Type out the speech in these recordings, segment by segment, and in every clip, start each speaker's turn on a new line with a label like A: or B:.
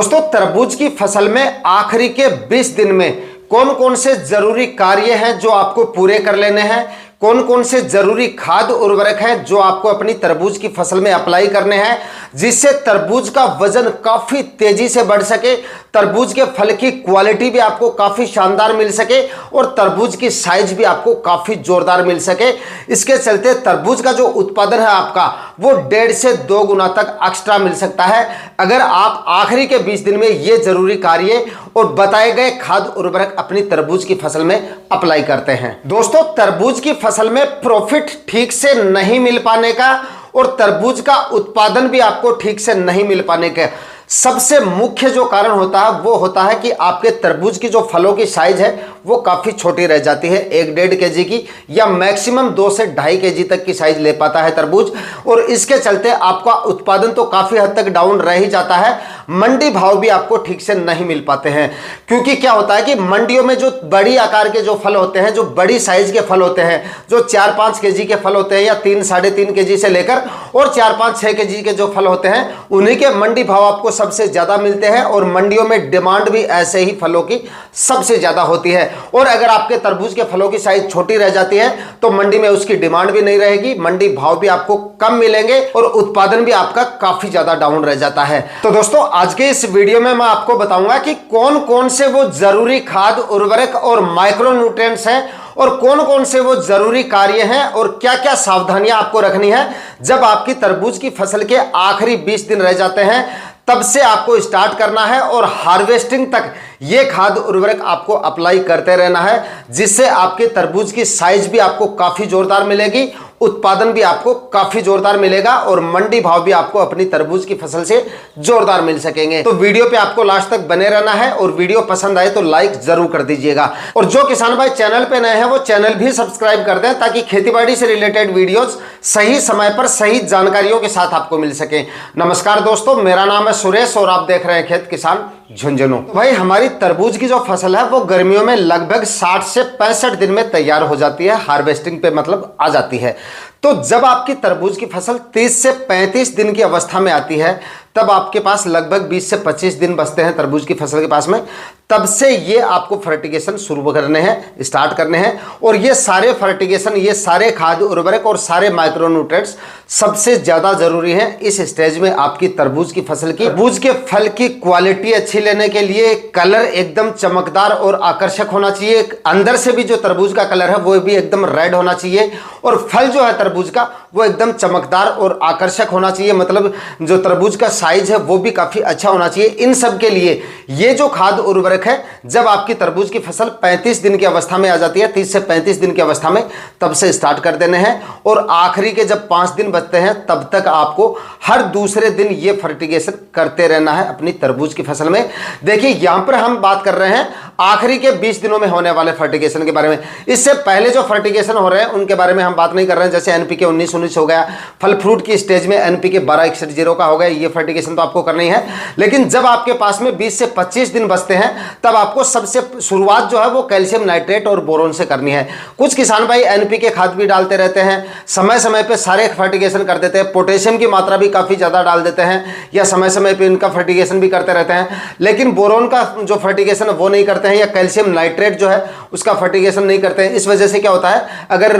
A: दोस्तों, तरबूज की फसल में आखिरी के 20 दिन में कौन कौन से जरूरी कार्य हैं जो आपको पूरे कर लेने हैं, कौन कौन से जरूरी खाद उर्वरक हैं जो आपको अपनी तरबूज की फसल में अप्लाई करने हैं, जिससे तरबूज का वजन काफी तेजी से बढ़ सके, तरबूज के फल की क्वालिटी भी आपको काफी शानदार मिल सके और तरबूज की साइज भी आपको काफी जोरदार मिल सके। इसके चलते तरबूज का जो उत्पादन है आपका वो 1.5 से 2 गुना तक एक्स्ट्रा मिल सकता है अगर आप आखिरी के 20 दिन में ये जरूरी कार्य और बताए गए खाद उर्वरक अपनी तरबूज की फसल में अप्लाई करते हैं। दोस्तों, तरबूज की फसल में प्रॉफिट ठीक से नहीं मिल पाने का और तरबूज का उत्पादन भी आपको ठीक से नहीं मिल पाने का सबसे मुख्य जो कारण होता है वो होता है कि आपके तरबूज की जो फलों की साइज है वो काफ़ी छोटी रह जाती है, 1-1.5 kg की या मैक्सिमम 2 से 2.5 kg तक की साइज ले पाता है तरबूज, और इसके चलते आपका उत्पादन तो काफ़ी हद तक डाउन रह ही जाता है। मंडी भाव भी आपको ठीक से नहीं मिल पाते हैं, क्योंकि क्या होता है कि मंडियों में जो बड़ी आकार के जो फल होते हैं, जो बड़ी साइज के फल होते हैं, जो 4-5 kg के फल होते हैं या 3-3.5 kg से लेकर और 4-5-6 kg के जो फल होते हैं, उन्हीं के मंडी भाव आपको सबसे ज्यादा मिलते हैं और मंडियों में डिमांड भी ऐसे ही फलों की सबसे ज्यादा होती है। और अगर आपके तरबूज के फलों की साइज छोटी रह जाती है तो मंडी में उसकी डिमांड भी नहीं रहेगी, मंडी भाव भी आपको कम मिलेंगे और उत्पादन भी आपका काफी ज्यादा डाउन रह जाता है। तो दोस्तों, आज के इस वीडियो में मैं आपको बताऊंगा कि कौन कौन से वो जरूरी खाद उर्वरक और माइक्रो न्यूट्रिएंट्स हैं और कौन कौन से वो जरूरी कार्य हैं और क्या क्या सावधानियां आपको रखनी है जब आपकी तरबूज की फसल के आखिरी 20 दिन रह जाते हैं, तब से आपको स्टार्ट करना है और हार्वेस्टिंग तक ये खाद उर्वरक आपको अप्लाई करते रहना है, जिससे आपके तरबूज की साइज भी आपको काफी जोरदार मिलेगी, उत्पादन भी आपको काफी जोरदार मिलेगा और मंडी भाव भी आपको अपनी तरबूज की फसल से जोरदार मिल सकेंगे। तो वीडियो पे आपको लास्ट तक बने रहना है और वीडियो पसंद आए तो लाइक जरूर कर दीजिएगा और जो किसान भाई चैनल पे नए हैं वो चैनल भी सब्सक्राइब कर दें ताकि खेतीबाड़ी से रिलेटेड वीडियोस सही समय पर सही जानकारियों के साथ आपको मिल सके। नमस्कार दोस्तों, मेरा नाम है सुरेश और आप देख रहे हैं खेत किसान झुंझुनू। भाई, हमारी तरबूज की जो फसल है वो गर्मियों में लगभग 60 से 65 दिन में तैयार हो जाती है, हार्वेस्टिंग पे मतलब आ जाती है। तो जब आपकी तरबूज की फसल 30 से 35 दिन की अवस्था में आती है तब आपके पास लगभग 20 से 25 दिन बचते हैं तरबूज की फसल के पास में, तब से ये आपको फर्टिगेशन शुरू करने हैं, स्टार्ट करने हैं और ये सारे फर्टिगेशन, ये सारे खाद उर्वरक और सारे माइक्रो न्यूट्रिएंट्स सबसे ज़्यादा जरूरी हैं इस स्टेज में आपकी तरबूज की फसल की। तरबूज के फल की क्वालिटी अच्छी लेने के लिए कलर एकदम चमकदार और आकर्षक होना चाहिए, अंदर से भी जो तरबूज का कलर है वो भी एकदम रेड होना चाहिए और फल जो है तरबूज का वो एकदम चमकदार और आकर्षक होना चाहिए, मतलब जो तरबूज का साइज है वो भी काफी अच्छा होना चाहिए। इन सब के लिए ये जो खाद उर्वरक है, जब आपकी तरबूज की फसल 35 दिन की अवस्था में आ जाती है, 30 से 35 दिन की अवस्था में, तब से स्टार्ट कर देने हैं और आखिरी के जब 5 दिन बचते हैं तब तक आपको हर दूसरे दिन ये फर्टिगेशन करते रहना है अपनी तरबूज की फसल में। देखिए, यहां पर हम बात कर रहे हैं आखिरी के 20 दिनों में होने वाले फर्टिगेशन के बारे में। इससे पहले जो फर्टिगेशन हो रहे हैं उनके बारे में हम बात नहीं कर रहे हैं, जैसे एनपीके 19-19 हो गया, फल फ्रूट की स्टेज में एनपीके 12-61-0 का हो गया, ये फर्टिगेशन तो आपको करनी है। लेकिन जब आपके पास में 20 से 25 दिन बचते हैं तब आपको सबसे शुरुआत जो है वो कैल्शियम नाइट्रेट और बोरोन से करनी है। कुछ किसान भाई एनपीके खाद भी डालते रहते हैं, समय समय पे सारे फर्टिगेशन कर देते हैं, पोटेशियम की मात्रा भी काफी ज्यादा डाल देते हैं या समय समय पे इनका फर्टिगेशन भी करते रहते हैं, लेकिन बोरोन का जो फर्टिगेशन है वो नहीं करते हैं या कैल्शियम नाइट्रेट जो है उसका फर्टिगेशन नहीं करते हैं। इस वजह से क्या होता है, अगर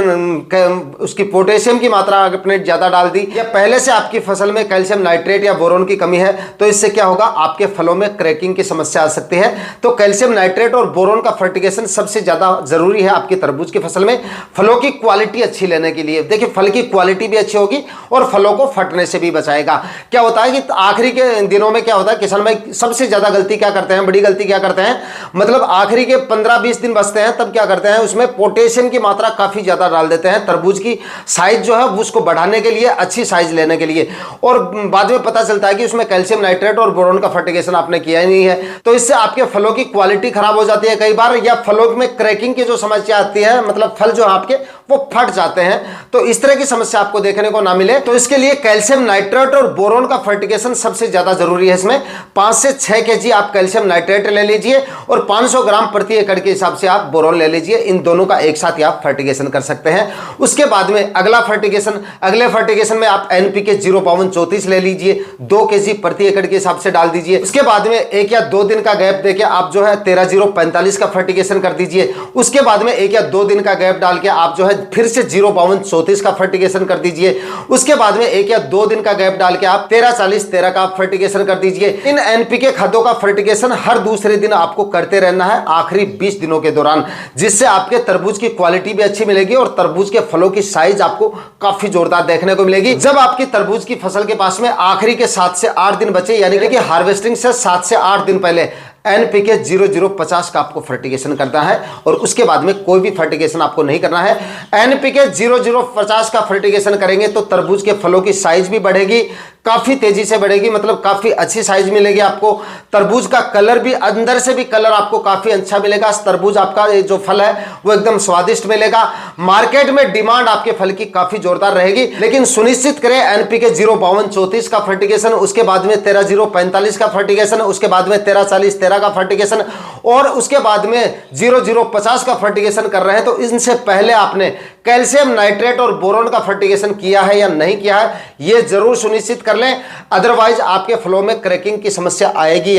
A: उसकी पोटेशियम की मात्रा आपने ज्यादा डाल दी या पहले से आपकी फसल में कैल्शियम नाइट्रेट या बोरोन की कमी है तो इससे क्या होगा, आपके फलों में क्रैकिंग की समस्या आ सकती है। तो कैल्शियम नाइट्रेट और बोरोन का फर्टिगेशन सबसे ज्यादा जरूरी है आपकी तरबूज की फसल में, फलों की क्वालिटी अच्छी लेने के लिए। देखिए, फल की क्वालिटी भी अच्छी होगी और फलों को फटने से भी बचाएगा। क्या होता है कि आखिरी के दिनों में क्या होता है, किसान भाई सबसे ज्यादा गलती क्या करते हैं, बड़ी गलती क्या करते हैं, मतलब आखिरी के 15-20 दिन बचते हैं तब क्या करते हैं, उसमें पोटेशियम की मात्रा काफी ज्यादा डाल देते हैं तरबूज की साइज जो है उसको बढ़ाने के लिए, अच्छी साइज लेने के लिए, और बाद में पता चलता है कि उसमें कैल्शियम नाइट्रेट और बोरोन का फर्टिगेशन आपने किया ही नहीं है। तो इससे आपके फलों की क्वालिटी खराब हो जाती है कई बार, या फलों में क्रैकिंग की जो समस्या आती है, मतलब फल जो आपके वो फट जाते हैं। तो इस तरह की समस्या आपको देखने को ना मिले तो इसके लिए कैल्शियम नाइट्रेट और बोरोन का फर्टिगेशन सबसे ज्यादा जरूरी है। इसमें 5 से 6 केजी आप कैल्शियम नाइट्रेट ले लीजिए और 500 ग्राम प्रति एकड़ के हिसाब से आप बोरोन ले लीजिए। इन दोनों का एक साथ आप फर्टिगेशन कर सकते हैं। उसके बाद में अगले फर्टिगेशन में आप एनपीके 05234 ले लीजिए, 2 केजी प्रति एकड़ के हिसाब से डाल दीजिए। उसके बाद में 1 या 2 दिन का गैप देके आप जो है 13045 का फर्टिगेशन कर दीजिए। उसके बाद में 1 या 2 दिन का गैप डाल के आप जो है फिर से 05234 का फर्टिगेशन कर दीजिए। उसके बाद में 1 या 2 दिन का गैप डाल के आप 134013 का फर्टिगेशन कर दीजिए। इन एनपीके खादों का फर्टिगेशन हर दूसरे दिन आपको करते रहना है आखिरी 20 दिनों के दौरान, जिससे आपके तरबूज की क्वालिटी भी अच्छी मिलेगी और तरबूज के फलों की साइज आपको काफी जोरदार देखने को मिलेगी। जब आपकी तरबूज की फसल के पास में आखिरी के 7 से 8 दिन बचे, यानी कि हार्वेस्टिंग से 7 से 8 दिन पहले एनपीके 0050 का आपको फर्टिगेशन करना है और उसके बाद में कोई भी फर्टिगेशन आपको नहीं करना है। एनपीके 0050 का फर्टिगेशन करेंगे तो तरबूज के फलों की साइज भी बढ़ेगी, काफी तेजी से बढ़ेगी, मतलब काफी अच्छी साइज मिलेगी आपको। तरबूज का कलर भी, अंदर से भी कलर आपको काफी अच्छा मिलेगा। तरबूज आपका जो फल है वो एकदम स्वादिष्ट मिलेगा। मार्केट में डिमांड आपके फल की काफी जोरदार रहेगी, लेकिन सुनिश्चित करें एनपीके 05234 का फर्टिगेशन, उसके बाद में 13045 का फर्टिगेशन, उसके बाद में 134013 का फर्टिगेशन और उसके बाद में 0050 का फर्टिगेशन कर रहे हैं तो इनसे पहले आपने कैल्शियम नाइट्रेट और बोरोन का फर्टिगेशन किया है या नहीं किया है, यह जरूर सुनिश्चित कर लें। अदरवाइज आपके फलों में क्रैकिंग की समस्या आएगी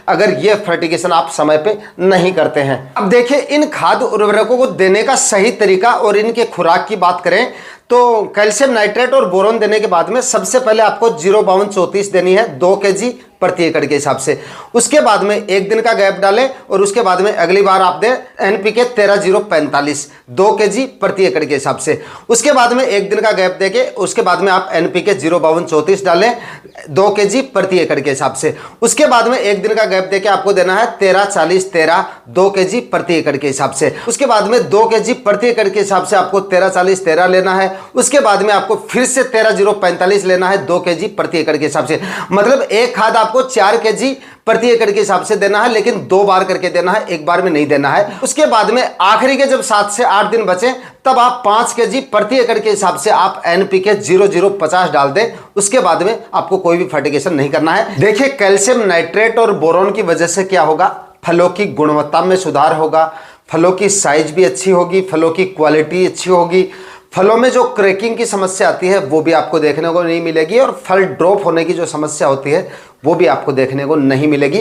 A: अगर यह फर्टिगेशन आप समय पे नहीं करते हैं। अब देखिए, इन खाद उर्वरकों को देने का सही तरीका और इनके खुराक की बात करें तो कैल्शियम नाइट्रेट और बोरोन देने के बाद में सबसे पहले आपको 05234 देनी है 2 केजी प्रति एकड़ के हिसाब से। उसके बाद में 1 दिन का गैप डालें और उसके बाद में अगली बार आप दें एनपीके 13045 2 केजी प्रति एकड़ के हिसाब से। उसके बाद में 1 दिन का गैप देके उसके बाद में आप एनपीके 05234 डालें 2 केजी प्रति एकड़ के हिसाब से। उसके बाद में 1 दिन का गैप देके आपको देना है 134013 2 केजी प्रति एकड़ के हिसाब से। उसके बाद में 2 केजी प्रति एकड़ के हिसाब से आपको 134013 लेना है। उसके बाद में आपको फिर से 13045 लेना है 2 केजी प्रति एकड़ के हिसाब से। मतलब एक खाद आपको 4 केजी प्रति एकड़ के हिसाब से देना है, लेकिन 2 बार करके देना है, एक बार में नहीं देना है। उसके बाद में आखिरी के जब 7 से 8 दिन बचे तब आप 5 केजी प्रति एकड़ के हिसाब से आप एनपीके 0050 डाल दें। उसके बाद में आपको कोई भी फर्टिगेशन नहीं करना है। देखिए, कैल्शियम नाइट्रेट और बोरोन की वजह से क्या होगा, फलों की गुणवत्ता में सुधार होगा, फलों की साइज भी अच्छी होगी, फलों की क्वालिटी अच्छी होगी, फलों में जो क्रैकिंग की समस्या आती है वो भी आपको देखने को नहीं मिलेगी और फल ड्रॉप होने की जो समस्या होती है वो भी आपको देखने को नहीं मिलेगी।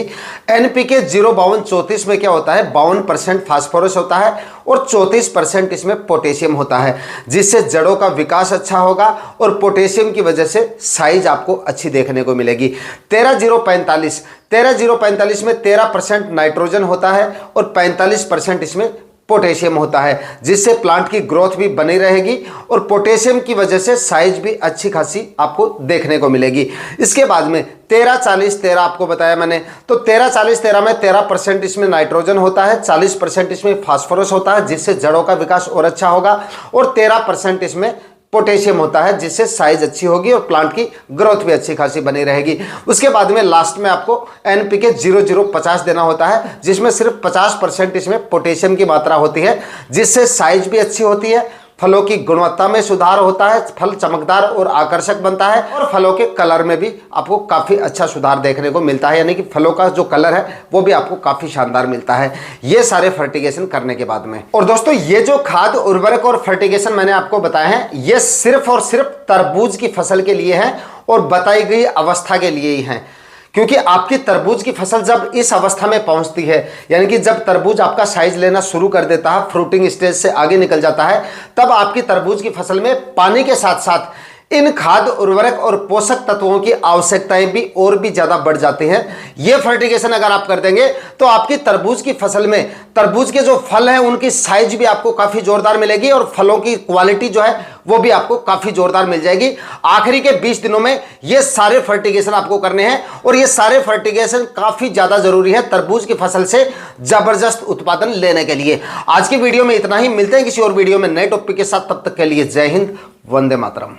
A: एनपीके 05234 में क्या होता है, 52% फास्फोरस होता है और 34% इसमें पोटेशियम होता है, जिससे जड़ों का विकास अच्छा होगा और पोटेशियम की वजह से साइज आपको अच्छी देखने को मिलेगी। 13045 में 13% नाइट्रोजन होता है और 45% इसमें पोटेशियम होता है, जिससे प्लांट की ग्रोथ भी बनी रहेगी और पोटेशियम की वजह से साइज भी अच्छी खासी आपको देखने को मिलेगी। इसके बाद में 134013 आपको बताया मैंने, तो 134013 में 13% इसमें नाइट्रोजन होता है, 40% इसमें फास्फोरस होता है, जिससे जड़ों का विकास और अच्छा होगा और 13% इसमें पोटेशियम होता है, जिससे साइज अच्छी होगी और प्लांट की ग्रोथ भी अच्छी खासी बनी रहेगी। उसके बाद में लास्ट में आपको एनपीके 0050 देना होता है, जिसमें सिर्फ 50% इसमें पोटेशियम की मात्रा होती है, जिससे साइज भी अच्छी होती है, फलों की गुणवत्ता में सुधार होता है, फल चमकदार और आकर्षक बनता है और फलों के कलर में भी आपको काफी अच्छा सुधार देखने को मिलता है, यानी कि फलों का जो कलर है वो भी आपको काफी शानदार मिलता है ये सारे फर्टिगेशन करने के बाद में। और दोस्तों, ये जो खाद उर्वरक और फर्टिगेशन मैंने आपको बताए हैं ये सिर्फ और सिर्फ तरबूज की फसल के लिए है और बताई गई अवस्था के लिए ही है, क्योंकि आपकी तरबूज की फसल जब इस अवस्था में पहुंचती है, यानी कि जब तरबूज आपका साइज लेना शुरू कर देता है, फ्रूटिंग स्टेज से आगे निकल जाता है, तब आपकी तरबूज की फसल में पानी के साथ साथ इन खाद उर्वरक और पोषक तत्वों की आवश्यकताएं भी और भी ज्यादा बढ़ जाती हैं। ये फर्टिगेशन अगर आप कर देंगे तो आपकी तरबूज की फसल में तरबूज के जो फल हैं उनकी साइज भी आपको काफी जोरदार मिलेगी और फलों की क्वालिटी जो है वो भी आपको काफी जोरदार मिल जाएगी। आखिरी के 20 दिनों में ये सारे फर्टिगेशन आपको करने हैं और ये सारे फर्टिगेशन काफी ज्यादा जरूरी है तरबूज की फसल से जबरदस्त उत्पादन लेने के लिए। आज की वीडियो में इतना ही, मिलते हैं किसी और वीडियो में नए टॉपिक के साथ, तब तक के लिए जय हिंद, वंदे मातरम।